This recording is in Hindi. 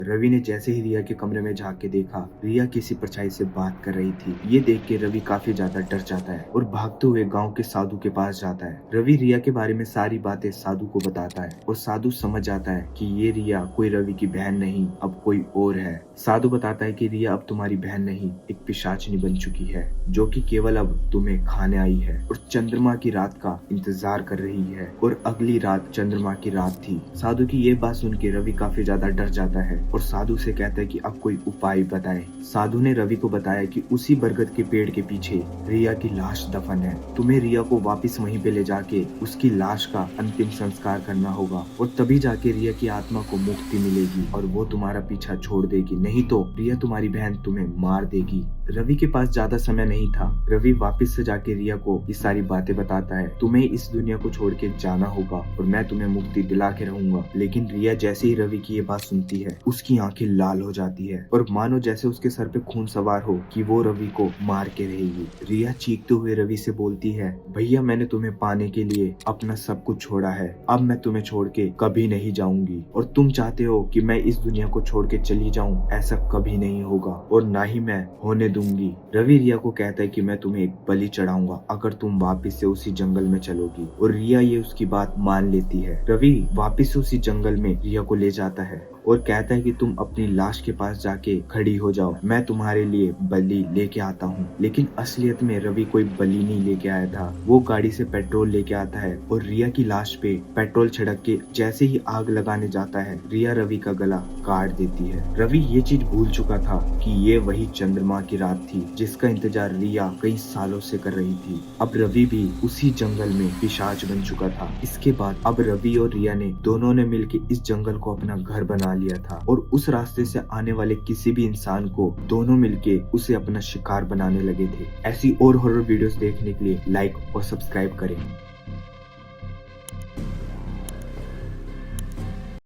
रवि ने जैसे ही रिया के कमरे में झांक के देखा, रिया किसी परछाई से बात कर रही थी। ये देख के रवि काफी ज्यादा डर जाता है और भागते हुए गांव के साधु के पास जाता है। रवि रिया के बारे में सारी बातें साधु को बताता है और साधु समझ जाता है कि ये रिया कोई रवि की बहन नहीं, अब कोई और है। साधु बताता है कि रिया अब तुम्हारी बहन नहीं, एक पिशाचनी बन चुकी है जो कि केवल अब तुम्हें खाने आई है और चंद्रमा की रात का इंतजार कर रही है। और अगली रात चंद्रमा की रात थी। साधु की ये बात सुन के रवि काफी ज्यादा डर जाता है और साधु से कहता है कि अब कोई उपाय बताएं। साधु ने रवि को बताया कि उसी बरगद के पेड़ के पीछे रिया की लाश दफन है। तुम्हें रिया को वापस वहीं पे ले जाके उसकी लाश का अंतिम संस्कार करना होगा और तभी जाके रिया की आत्मा को मुक्ति मिलेगी और वो तुम्हारा पीछा छोड़ देगी, नहीं तो रिया तुम्हारी बहन तुम्हें मार देगी। रवि के पास ज्यादा समय नहीं था। रवि वापस से जाके रिया को ये सारी बातें बताता है। तुम्हें इस दुनिया को छोड़ के जाना होगा और मैं तुम्हें मुक्ति दिला के रहूंगा। लेकिन रिया जैसे ही रवि की ये बात सुनती है, उसकी आंखें लाल हो जाती है और मानो जैसे उसके सर पे खून सवार हो कि वो रवि को मार के रहेगी। रिया चीखते हुए रवि से बोलती है, भैया मैंने तुम्हें पाने के लिए अपना सब कुछ छोड़ा है, अब मैं तुम्हें छोड़ के कभी नहीं जाऊंगी और तुम चाहते हो कि मैं इस दुनिया को छोड़ के चली जाऊं, ऐसा कभी नहीं होगा और ना ही मैं होने दूंगी। रवि रिया को कहता है कि मैं तुम्हें एक बलि चढ़ाऊंगा अगर तुम वापस से उसी जंगल में चलोगी और रिया ये उसकी बात मान लेती है। रवि वापस उसी जंगल में रिया को ले जाता है और कहता है कि तुम अपनी लाश के पास जाके खड़ी हो जाओ, मैं तुम्हारे लिए बलि लेके आता हूँ। लेकिन असलियत में रवि कोई बलि नहीं लेके आया था। वो गाड़ी से पेट्रोल लेके आता है और रिया की लाश पे पेट्रोल छिड़क के जैसे ही आग लगाने जाता है, रिया रवि का गला काट देती है। रवि ये चीज भूल चुका था कि ये वही चंद्रमा की रात थी जिसका इंतजार रिया कई सालों से कर रही थी। अब रवि भी उसी जंगल में पिशाच बन चुका था। इसके बाद अब रवि और रिया ने दोनों ने मिलकर इस जंगल को अपना घर बना लिया था और उस रास्ते से आने वाले किसी भी इंसान को दोनों मिलके उसे अपना शिकार बनाने लगे थे। ऐसी और हॉरर वीडियोस देखने के लिए लाइक और सब्सक्राइब करें।